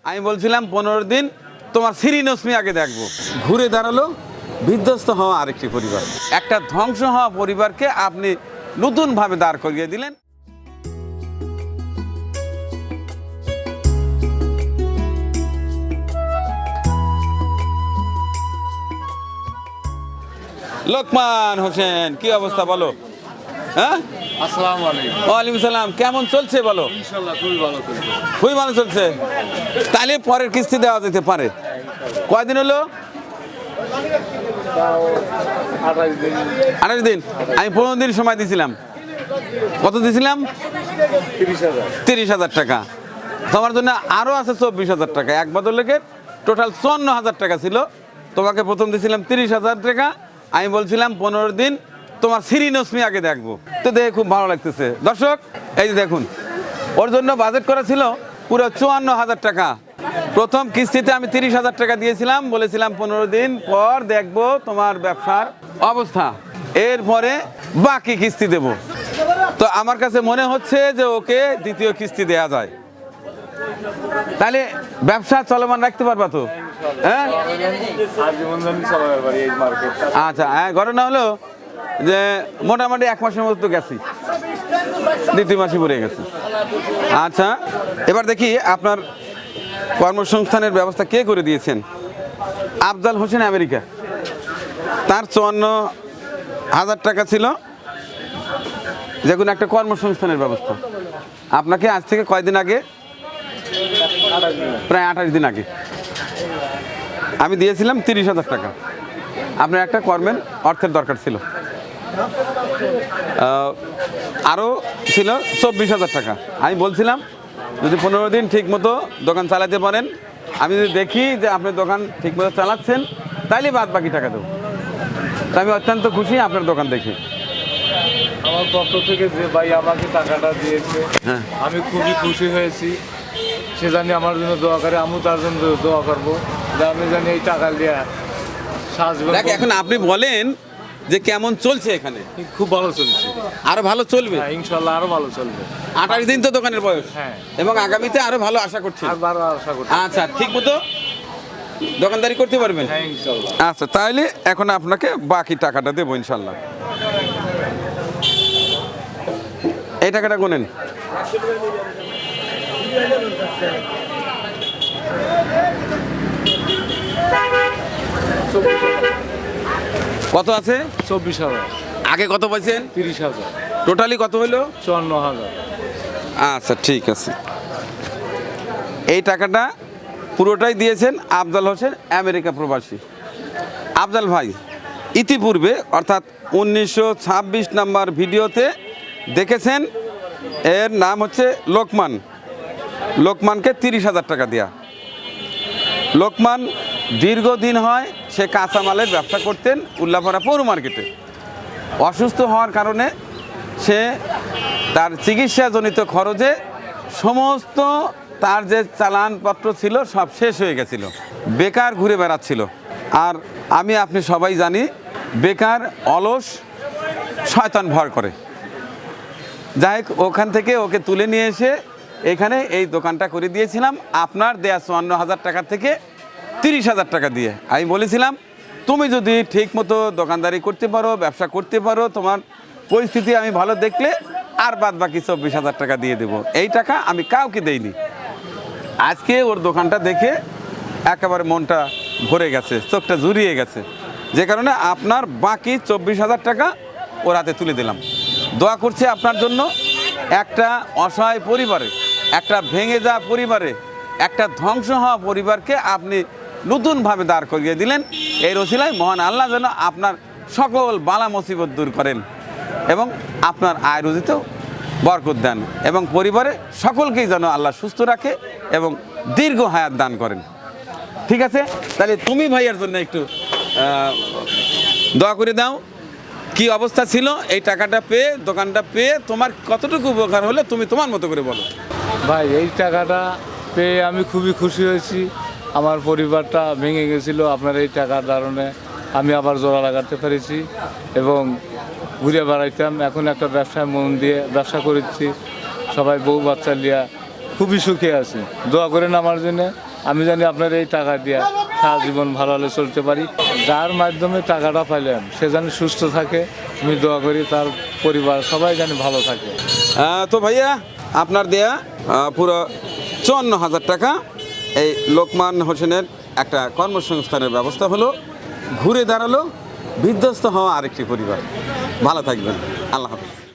আমি বলছিলাম 15 দিন তোমার সিরিনসমি আগে দেখবো। ঘুরে দাঁড়ালো বিধ্বস্ত হওয়া আরেকটি পরিবার। একটা ধ্বংস হওয়া পরিবারকে আপনি নতুনভাবে দাঁড় করিয়ে দিলেন। লোকমান হোসেন, কি অবস্থা বলো? হ্যাঁ, আসসালামু আলাইকুম। ওয়ালাইকুম সালাম। কেমন চলছে বলো? ইনশাআল্লাহ খুবই ভালো চলছে। খুবই ভালো চলছে। তাহলে পরের কিস্তি দেওয়া যেতে পারে। কয়দিন হলো? 28 দিন। আমি 15 দিন সময় দিয়েছিলাম। কত দিয়েছিলাম? 30,000 টাকা। তোমার জন্য আরও আছে 24,000 টাকা। এক বদলেকে টোটাল 54,000 টাকা ছিল। তোমাকে প্রথম দিয়েছিলাম 30,000 টাকা। আমি বলছিলাম 15 দিন তোমার সিরিনসমি আগে দেখবো। তো দেখে খুব ভালো লাগতেছে। দর্শক, এই যে দেখুন, ওর জন্য বাজেট করা ছিল পুরো 54,000 টাকা। প্রথম কিস্তিতে আমি 30,000 টাকা দিয়েছিলাম, বলেছিলাম 15 দিন পর দেখবো তোমার ব্যবসার অবস্থা, এরপরে বাকি কিস্তি দেব। তো আমার কাছে মনে হচ্ছে যে ওকে দ্বিতীয় কিস্তি দেয়া যায়। তাহলে ব্যবসা চলমান রাখতে পারবা তো? হ্যাঁ, আচ্ছা। হ্যাঁ, ঘটনা হলো যে মোটামুটি 1 মাসের মতো তো গেছি, দ্বিতীয় মাসে পড়ে গেছে। আচ্ছা, এবার দেখি আপনার কর্মসংস্থানের ব্যবস্থা কে করে দিয়েছেন? আফজাল হোসেন আমেরিকা। তার 54,000 টাকা ছিল, যে কোনো একটা কর্মসংস্থানের ব্যবস্থা। আপনাকে আজ থেকে কয়দিন আগে? প্রায় 28 দিন আগে আমি দিয়েছিলাম 30,000 টাকা। আপনার একটা কর্মের অর্থের দরকার ছিল, আরও ছিল 24,000 টাকা। আমি বলছিলাম যদি 15 দিন ঠিক মতো দোকান চালাতে পারেন, আমি যদি দেখি যে আপনি দোকান ঠিক মতো চালাচ্ছেন, তাইলে বাদ বাকি টাকা দেবো। তো আমি অত্যন্ত খুশি আপনার দোকান দেখি। আমার পক্ষ থেকে যে ভাই আমাকে টাকাটা দিয়েছে, হ্যাঁ, আমি খুবই খুশি হয়েছি। সে জানি আমার জন্য দোয়া করে, আমিও তার জন্য দোয়া করবো যে আমি জানি এই টাকা দিয়ে সাহায্য। দেখ, এখন আপনি বলেন যে কেমন চলছে এখানে? খুব ভালো চলছে, আরো ভালো চলবে ইনশাল্লাহ আরো ভালো চলবে। 28 দিন তো দোকানের বয়স, হ্যাঁ, এবং আগামীতে আরো ভালো আশা করছি। আর বারো আশা করছি। আচ্ছা, ঠিক মতো দোকানদারি করতে পারবেন? হ্যাঁ, ইনশাল্লাহ। আচ্ছা, তাহলে এখন আপনাকে বাকি টাকাটা দেবো ইনশাল্লাহ। এই টাকাটা গুনেন। কত আছে? 24,000। আগে কত পাইছেন? 30,000। টোটালি কত হলো? 54,000। আচ্ছা, ঠিক আছে। এই টাকাটা পুরোটাই দিয়েছেন আফজাল হোসেন আমেরিকা প্রবাসী। আফজাল ভাই ইতিপূর্বে অর্থাৎ 1926 নাম্বার ভিডিওতে দেখেছেন, এর নাম হচ্ছে লোকমান। লোকমানকে 30,000 টাকা দেয়া। লোকমান দীর্ঘদিন হয় সে কাঁচামালের ব্যবসা করতেন উল্লাপাড়া পৌর মার্কেটে। অসুস্থ হওয়ার কারণে সে তার চিকিৎসাজনিত খরচে সমস্ত তার যে চালানপত্র ছিল সব শেষ হয়ে গেছিল, বেকার ঘুরে বেড়াচ্ছিল। আর আমি আপনি সবাই জানি, বেকার অলস শয়তান ভর করে। যাই হোক, ওখান থেকে ওকে তুলে নিয়ে এসে এখানে এই দোকানটা করে দিয়েছিলাম আপনার দেয়া 54,000 টাকা থেকে 30,000 টাকা দিয়ে। আমি বলেছিলাম তুমি যদি ঠিক মতো দোকানদারি করতে পারো, ব্যবসা করতে পারো, তোমার পরিস্থিতি আমি ভালো দেখলে আর বাদ বাকি 24,000 টাকা দিয়ে দেবো। এই টাকা আমি কাউকে দেইনি। আজকে ওর দোকানটা দেখে একেবারে মনটা ভরে গেছে, চোখটা জুড়িয়ে গেছে, যে কারণে আপনার বাকি 24,000 টাকা ওর হাতে তুলে দিলাম। দোয়া করছি আপনার জন্য। একটা অসহায় পরিবারে, একটা ভেঙে যাওয়া পরিবারে, একটা ধ্বংস হওয়া পরিবারকে আপনি নতুনভাবে দাঁড় করিয়ে দিলেন। এই রসিলায় মহান আল্লাহ যেন আপনার সকল বালা মুসিবত দূর করেন এবং আপনার আয় রুজিতেও বরকত দেন, এবং পরিবারে সকলকেই যেন আল্লাহ সুস্থ রাখে এবং দীর্ঘ হায়াত দান করেন। ঠিক আছে, তাহলে তুমি ভাইয়ার জন্য একটু দোয়া করে দাও। কি অবস্থা ছিল এই টাকাটা পেয়ে, দোকানটা পেয়ে তোমার কতটুকু উপকার হলো তুমি তোমার মতো করে বলো। ভাই এই টাকাটা পেয়ে আমি খুবই খুশি হয়েছি। আমার পরিবারটা ভেঙে গেছিলো, আপনার এই টাকার কারণে আমি আবার জোড়া লাগাতে পেরেছি এবং ঘুরে বেড়াইতাম। এখন একটা ব্যবসায় মন দিয়ে ব্যবসা করেছি, সবাই বউ বাচ্চা লিয়া খুবই সুখে আছি। দোয়া করেন আমার জন্য, আমি জানি আপনার এই টাকা দিয়ে সারা জীবন ভালোভাবে চলতে পারি। যার মাধ্যমে টাকাটা পাইলাম সে জানি সুস্থ থাকে, আমি দোয়া করি তার পরিবার সবাই জানি ভালো থাকে। তো ভাইয়া আপনার দেয়া পুরো 54,000 টাকা এই লোকমান হোসেনের একটা কর্মসংস্থানের ব্যবস্থা হলো, ঘুরে দাঁড়ালো বিধ্বস্ত হওয়া আরেকটি পরিবার। ভালো থাকবেন, আল্লাহ হাফেজ।